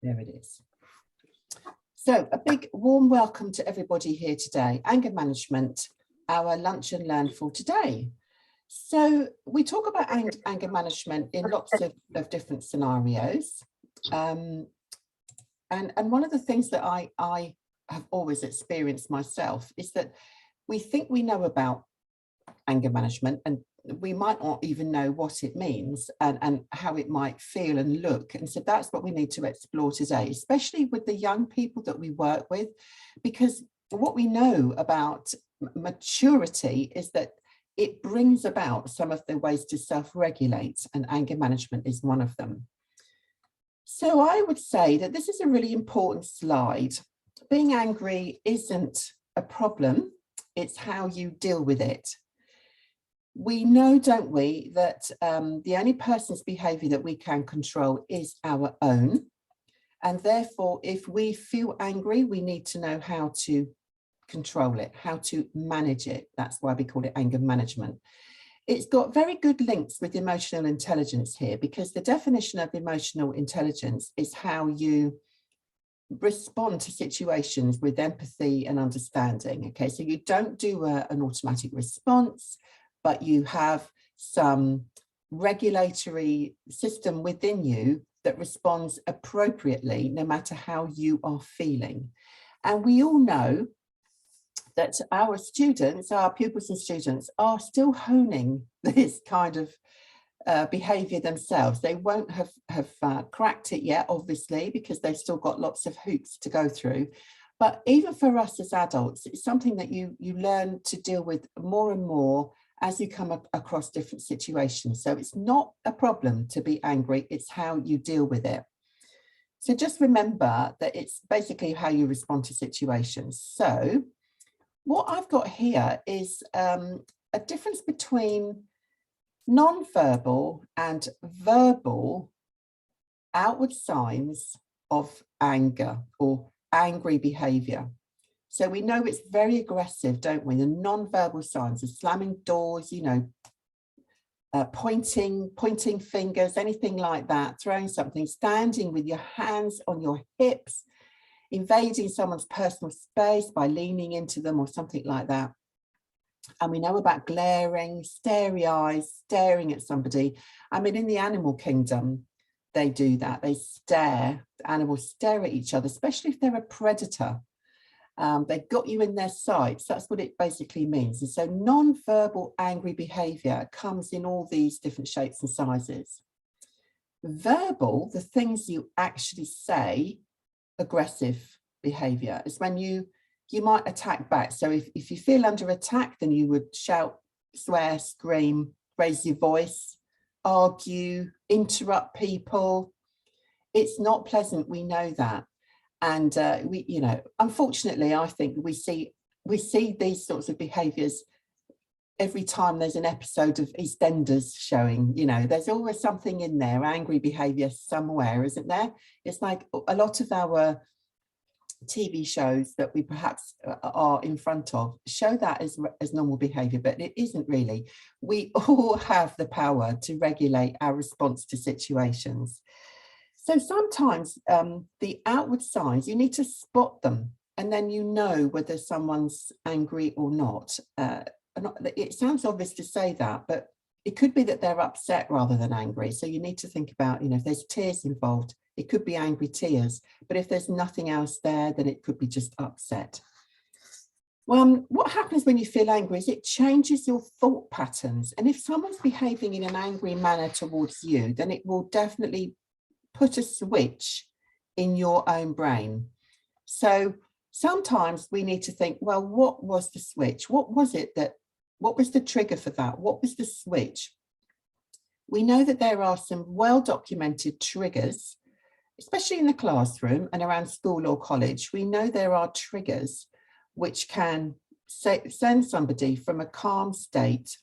There it is. So a big warm welcome to everybody here today. Anger management, our lunch and learn for today. So we talk about anger management in lots of different scenarios. And one of the things that I have always experienced myself is that we think we know about anger management, and we might not even know what it means and how it might feel and look. And so that's what we need to explore today, especially with the young people that we work with, because what we know about maturity is that it brings about some of the ways to self-regulate, and anger management is one of them. So I would say that this is a really important slide. Being angry isn't a problem, it's how you deal with it. We know, don't we, that the only person's behaviour that we can control is our own. And therefore, if we feel angry, we need to know how to control it, how to manage it. That's why we call it anger management. It's got very good links with emotional intelligence here, because the definition of emotional intelligence is how you respond to situations with empathy and understanding. Okay, so you don't do an automatic response, but you have some regulatory system within you that responds appropriately no matter how you are feeling. And we all know that our students, our pupils and students, are still honing this kind of behaviour themselves. They won't have cracked it yet, obviously, because they've still got lots of hoops to go through. But even for us as adults, it's something that you learn to deal with more and more as you come across different situations. So it's not a problem to be angry, it's how you deal with it. So just remember that it's basically how you respond to situations. So what I've got here is a difference between non-verbal and verbal outward signs of anger or angry behaviour. So we know it's very aggressive, don't we? The non-verbal signs of slamming doors, you know, pointing fingers, anything like that, throwing something, standing with your hands on your hips, invading someone's personal space by leaning into them or something like that. And we know about glaring, starey eyes, staring at somebody. I mean, in the animal kingdom, they do that. They stare, the animals stare at each other, especially if they're a predator. They've got you in their sights. That's what it basically means. And so non-verbal angry behaviour comes in all these different shapes and sizes. Verbal, the things you actually say, aggressive behaviour, is when you might attack back. So if you feel under attack, then you would shout, swear, scream, raise your voice, argue, interrupt people. It's not pleasant, we know that. And we, you know, unfortunately, I think we see these sorts of behaviours every time there's an episode of EastEnders showing. You know, there's always something in there, angry behaviour somewhere, isn't there? It's like a lot of our TV shows that we perhaps are in front of show that as normal behaviour, but it isn't really. We all have the power to regulate our response to situations. So sometimes the outward signs, you need to spot them, and then you know whether someone's angry or not. It sounds obvious to say that, but it could be that they're upset rather than angry. So you need to think about, you know, if there's tears involved, it could be angry tears. But if there's nothing else there, then it could be just upset. Well, what happens when you feel angry is it changes your thought patterns. And if someone's behaving in an angry manner towards you, then it will definitely put a switch in your own brain. So sometimes we need to think, well, what was the switch? What was the trigger for that? What was the switch? We know that there are some well-documented triggers, especially in the classroom and around school or college. We know there are triggers which can send somebody from a calm state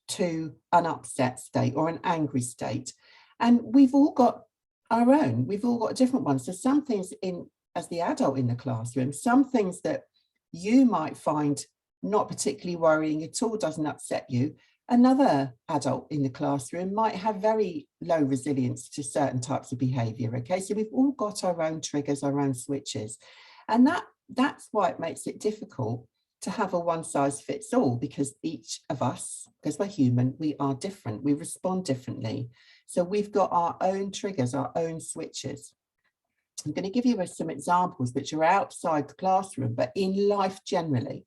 to an upset state or an angry state. And we've all got our own, we've all got different ones. So some things as the adult in the classroom, some things that you might find not particularly worrying at all, doesn't upset you, Another adult in the classroom might have very low resilience to certain types of behaviour. Okay, so we've all got our own triggers, our own switches, and that's why it makes it difficult to have a one size fits all, because each of us, because we're human, we are different, we respond differently. So we've got our own triggers, our own switches. I'm going to give you some examples which are outside the classroom, but in life generally.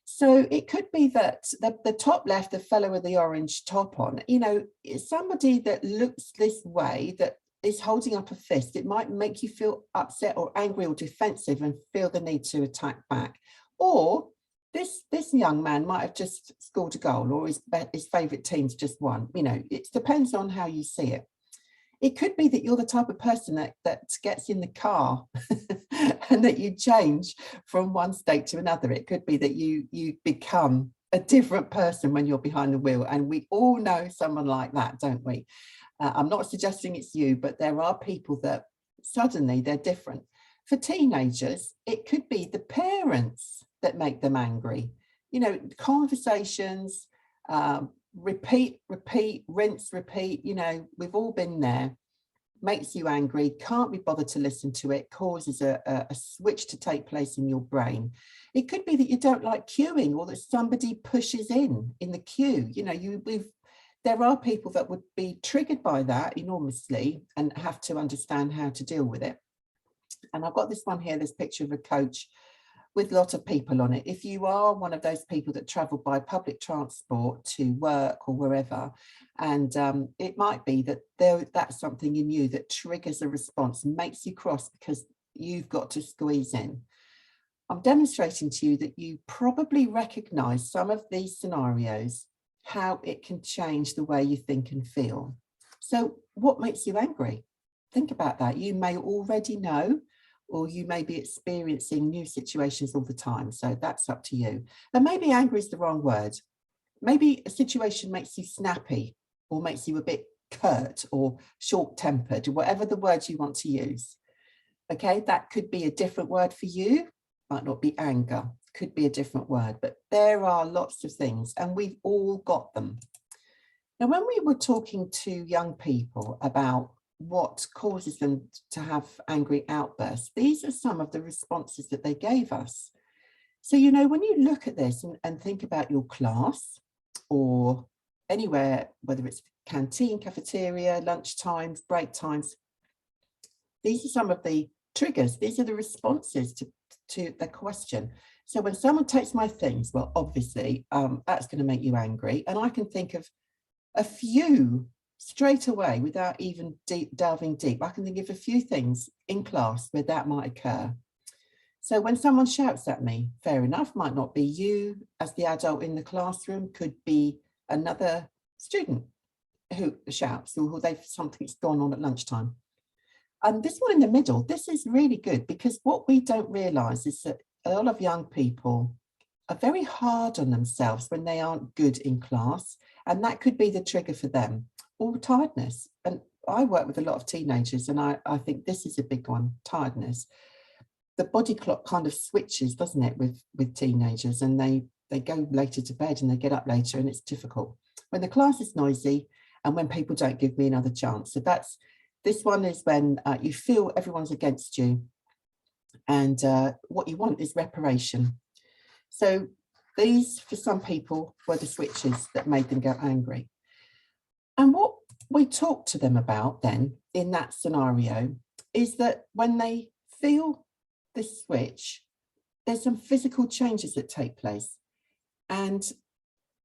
So it could be that the top left, the fellow with the orange top on, you know, is somebody that looks this way, that is holding up a fist. It might make you feel upset or angry or defensive and feel the need to attack back. Or this young man might have just scored a goal, or his favourite team's just won. You know, it depends on how you see it. It could be that you're the type of person that gets in the car and that you change from one state to another. It could be that you become a different person when you're behind the wheel. And we all know someone like that, don't we? I'm not suggesting it's you, but there are people that suddenly they're different. For teenagers, it could be the parents that make them angry. You know, conversations, repeat, rinse, repeat, you know, we've all been there. Makes you angry, can't be bothered to listen to it, causes a switch to take place in your brain. It could be that you don't like queuing, or that somebody pushes in the queue. You know, there are people that would be triggered by that enormously and have to understand how to deal with it. And I've got this one here, this picture of a coach with a lot of people on it. If you are one of those people that travel by public transport to work or wherever, and it might be that that's something in you that triggers a response, makes you cross because you've got to squeeze in. I'm demonstrating to you that you probably recognise some of these scenarios, how it can change the way you think and feel. So what makes you angry? Think about that. You may already know, or you may be experiencing new situations all the time. So that's up to you. And maybe angry is the wrong word. Maybe a situation makes you snappy, or makes you a bit curt or short-tempered, or whatever the word you want to use. Okay, that could be a different word for you. Might not be anger, could be a different word, but there are lots of things and we've all got them. Now, when we were talking to young people about what causes them to have angry outbursts, these are some of the responses that they gave us. So, you know, when you look at this and think about your class or anywhere, whether it's canteen, cafeteria, lunch times, break times, these are some of the triggers. These are the responses to the question. So when someone takes my things, well, obviously, that's going to make you angry. And I can think of a few straight away without even delving deep. I can think of a few things in class where that might occur. So when someone shouts at me, fair enough, might not be you as the adult in the classroom, could be another student who shouts, or something's gone on at lunchtime. And this one in the middle, this is really good, because what we don't realise is that a lot of young people are very hard on themselves when they aren't good in class, and that could be the trigger for them. Or tiredness. And I work with a lot of teenagers, and I think this is a big one, tiredness. The body clock kind of switches, doesn't it, with teenagers, and they go later to bed and they get up later, and it's difficult when the class is noisy and when people don't give me another chance. So this one is when you feel everyone's against you, and what you want is reparation. So these, for some people, were the switches that made them go angry. And what we talk to them about then in that scenario is that when they feel this switch, there's some physical changes that take place. And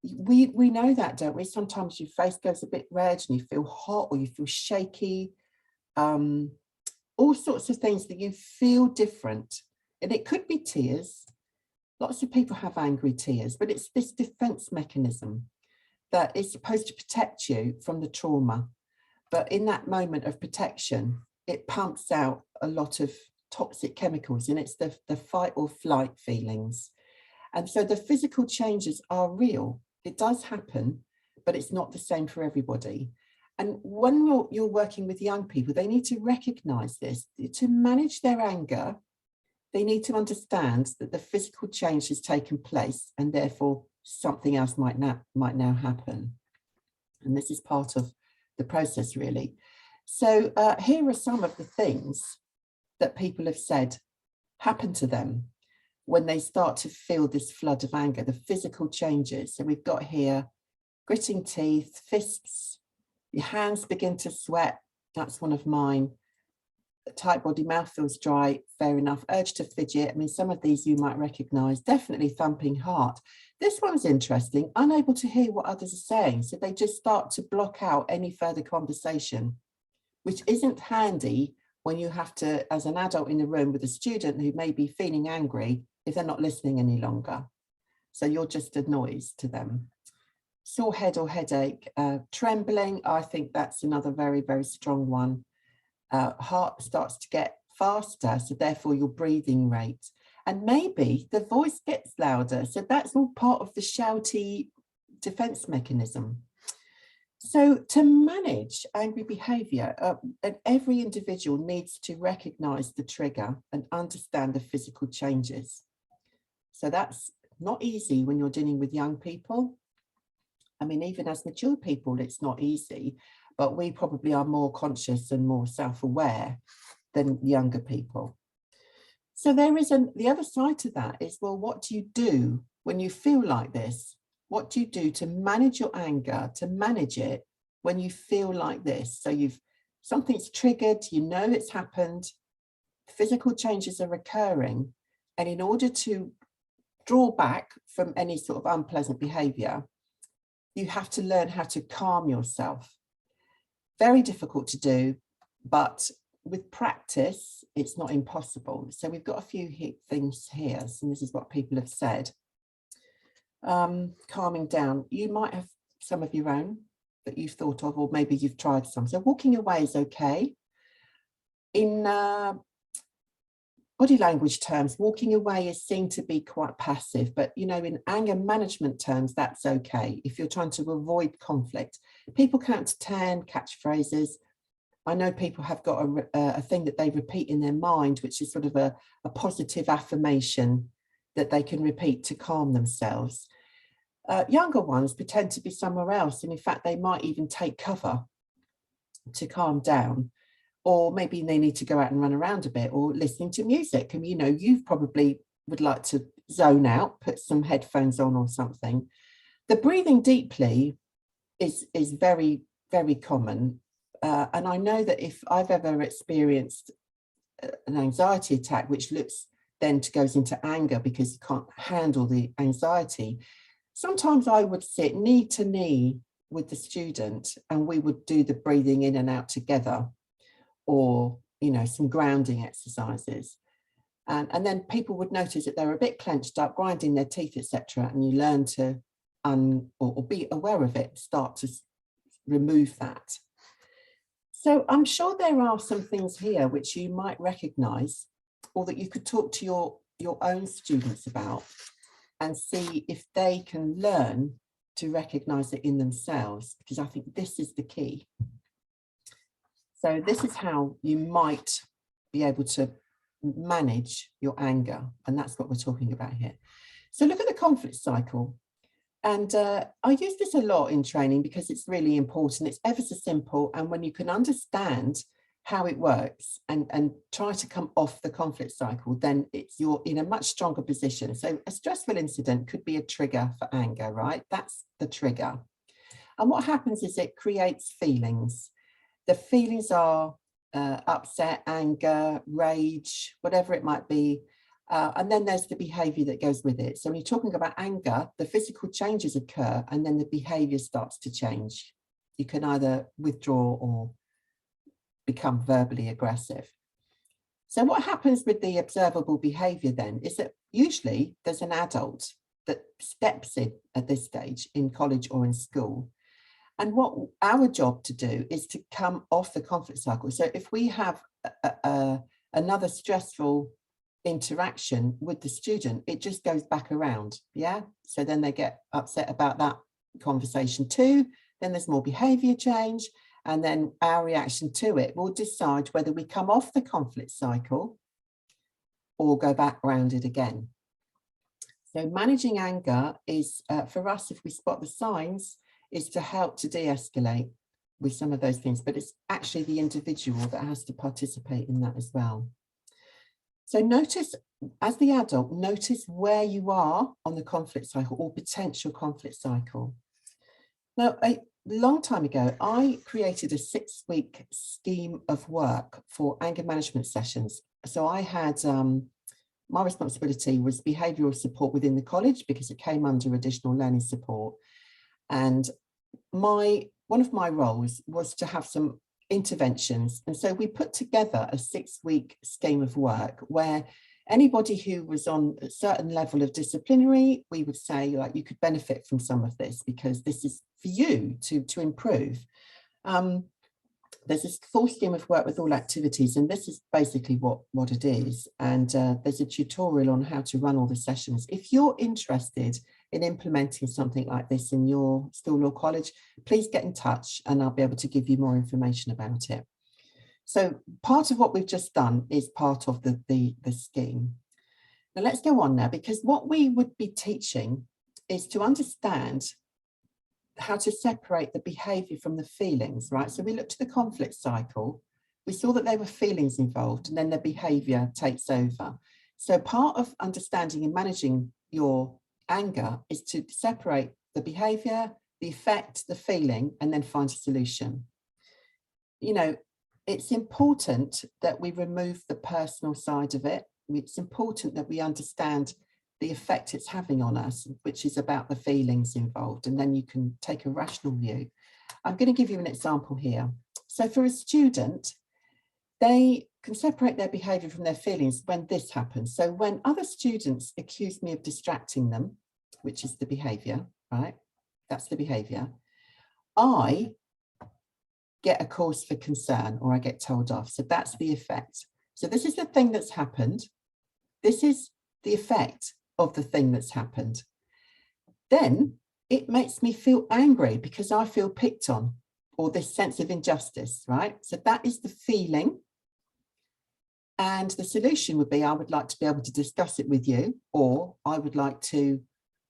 we know that, don't we? Sometimes your face goes a bit red and you feel hot, or you feel shaky, all sorts of things that you feel different. And it could be tears. Lots of people have angry tears, but it's this defense mechanism that is supposed to protect you from the trauma. But in that moment of protection, it pumps out a lot of toxic chemicals, and it's the fight or flight feelings. And so the physical changes are real. It does happen, but it's not the same for everybody. And when you're working with young people, they need to recognize this. To manage their anger, they need to understand that the physical change has taken place, and therefore something else might now happen. And this is part of the process, really. So here are some of the things that people have said happen to them when they start to feel this flood of anger, the physical changes. So we've got here gritting teeth, fists, your hands begin to sweat. That's one of mine. Tight body, mouth feels dry, fair enough. Urge to fidget. I mean, some of these you might recognize. Definitely thumping heart. This one's interesting. Unable to hear what others are saying. So they just start to block out any further conversation, which isn't handy when you have to, as an adult in the room with a student who may be feeling angry if they're not listening any longer. So you're just a noise to them. Sore head or headache, trembling. I think that's another very, very strong one. Heart starts to get faster, so therefore your breathing rate. And maybe the voice gets louder. So that's all part of the shouty defense mechanism. So to manage angry behavior, every individual needs to recognize the trigger and understand the physical changes. So that's not easy when you're dealing with young people. I mean, even as mature people, it's not easy, but we probably are more conscious and more self-aware than younger people. So there is the other side to that is, well, what do you do when you feel like this? What do you do to manage your anger, to manage it when you feel like this? So something's triggered, you know it's happened, physical changes are occurring, and in order to draw back from any sort of unpleasant behavior, you have to learn how to calm yourself. Very difficult to do, but with practice, it's not impossible. So we've got a few things here. So this is what people have said. Calming down. You might have some of your own that you've thought of, or maybe you've tried some. So walking away is okay. In body language terms, walking away is seen to be quite passive, but you know, in anger management terms, that's okay. If you're trying to avoid conflict, people count to 10, catchphrases. I know people have got a thing that they repeat in their mind, which is sort of a positive affirmation that they can repeat to calm themselves. Younger ones pretend to be somewhere else, and in fact, they might even take cover to calm down. Or maybe they need to go out and run around a bit, or listening to music. And, you know, you probably would like to zone out, put some headphones on or something. The breathing deeply is very, very common. And I know that if I've ever experienced an anxiety attack, which looks then goes into anger because you can't handle the anxiety, sometimes I would sit knee to knee with the student and we would do the breathing in and out together, or, you know, some grounding exercises. And then people would notice that they're a bit clenched up, grinding their teeth, etc. And you learn to or be aware of it, start to remove that. So I'm sure there are some things here which you might recognize, or that you could talk to your own students about and see if they can learn to recognize it in themselves, because I think this is the key. So this is how you might be able to manage your anger, and that's what we're talking about here. So look at the conflict cycle. And I use this a lot in training because it's really important. It's ever so simple. And when you can understand how it works and try to come off the conflict cycle, then you're in a much stronger position. So a stressful incident could be a trigger for anger, right? That's the trigger. And what happens is it creates feelings. The feelings are upset, anger, rage, whatever it might be. And then there's the behavior that goes with it. So when you're talking about anger, the physical changes occur and then the behavior starts to change. You can either withdraw or become verbally aggressive. So what happens with the observable behavior then is that usually there's an adult that steps in at this stage in college or in school. And what our job to do is to come off the conflict cycle. So if we have another stressful interaction with the student, it just goes back around, yeah? So then they get upset about that conversation too. Then there's more behavior change. And then our reaction to it will decide whether we come off the conflict cycle or go back around it again. So managing anger is, for us, if we spot the signs, is to help to de-escalate with some of those things, but it's actually the individual that has to participate in that as well. So notice, as the adult, notice where you are on the conflict cycle or potential conflict cycle. Now, a long time ago, I created a 6-week scheme of work for anger management sessions. So I had, my responsibility was behavioural support within the college because it came under additional learning support. And one of my roles was to have some interventions. And so we put together a 6-week scheme of work where anybody who was on a certain level of disciplinary, we would say, like, you could benefit from some of this because this is for you to improve. There's this full scheme of work with all activities, and this is basically what it is. And there's a tutorial on how to run all the sessions. If you're interested in implementing something like this in your school or college, please get in touch and I'll be able to give you more information about it. So part of what we've just done is part of the scheme. Now let's go on now, because what we would be teaching is to understand how to separate the behaviour from the feelings, right? So we looked at the conflict cycle, we saw that there were feelings involved, and then the behaviour takes over. So part of understanding and managing your anger is to separate the behaviour, the effect, the feeling, and then find a solution. You know, it's important that we remove the personal side of it. It's important that we understand the effect it's having on us, which is about the feelings involved, and then you can take a rational view. I'm going to give you an example here. So for a student, they can separate their behaviour from their feelings when this happens. So when other students accuse me of distracting them, which is the behaviour, right? That's the behaviour. I get a cause for concern, or I get told off. So that's the effect. So this is the thing that's happened. This is the effect of the thing that's happened. Then it makes me feel angry because I feel picked on, or this sense of injustice, right? So that is the feeling. And the solution would be, I would like to be able to discuss it with you, or I would like to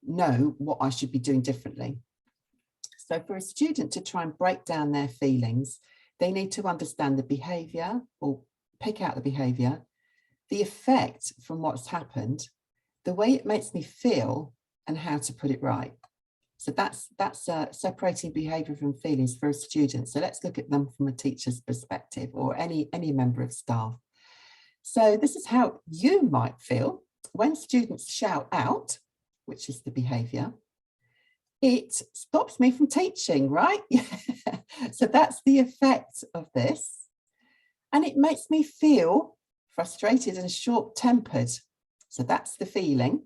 know what I should be doing differently. So for a student to try and break down their feelings, they need to understand the behaviour, or pick out the behaviour, the effect from what's happened, the way it makes me feel, and how to put it right. So that's separating behaviour from feelings for a student. So let's look at them from a teacher's perspective, or any member of staff. So this is how you might feel when students shout out, which is the behaviour. It stops me from teaching, right? So that's the effect of this. And it makes me feel frustrated and short-tempered. So that's the feeling.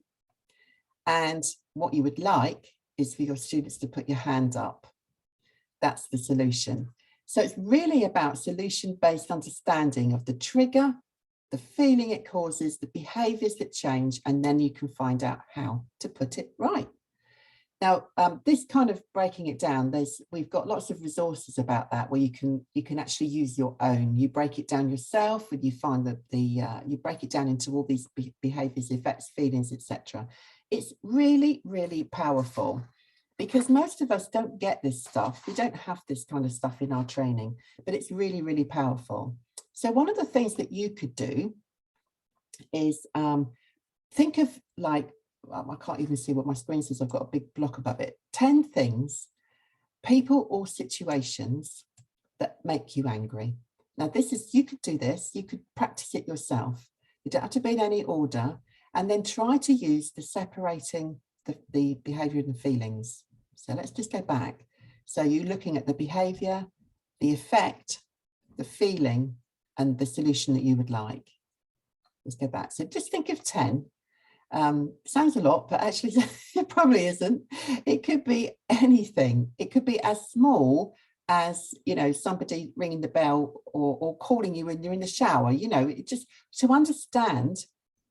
And what you would like is for your students to put your hand up. That's the solution. So it's really about solution-based understanding of the trigger, the feeling it causes, the behaviours that change, and then you can find out how to put it right. Now, this kind of breaking it down, we've got lots of resources about that where you can actually use your own. You break it down yourself, and you find that you break it down into all these behaviours, effects, feelings, etc. It's really, really powerful because most of us don't get this stuff. We don't have this kind of stuff in our training, but it's really, really powerful. So one of the things that you could do is think of, like, I can't even see what my screen says. I've got a big block above it. 10 things, people or situations that make you angry. Now this is, you could do this, you could practice it yourself. You don't have to be in any order, and then try to use the separating the behaviour and the feelings. So let's just go back. So you're looking at the behaviour, the effect, the feeling, and the solution that you would like. Let's go back. So just think of 10. Sounds a lot, but actually it probably isn't. It could be anything. It could be as small as, you know, somebody ringing the bell or calling you when you're in the shower. You know, it just to understand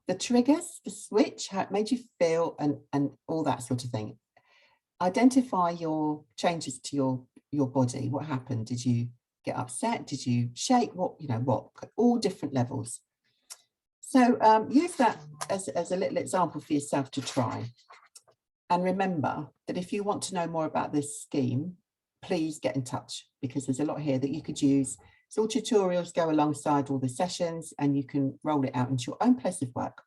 the triggers, the switch, how it made you feel, and all that sort of thing. Identify your changes to your body. What happened? Did you get upset? Did you shake? What, you know, what? All different levels. So use that as a little example for yourself to try. And remember that if you want to know more about this scheme, please get in touch, because there's a lot here that you could use. So all tutorials go alongside all the sessions, and you can roll it out into your own place of work.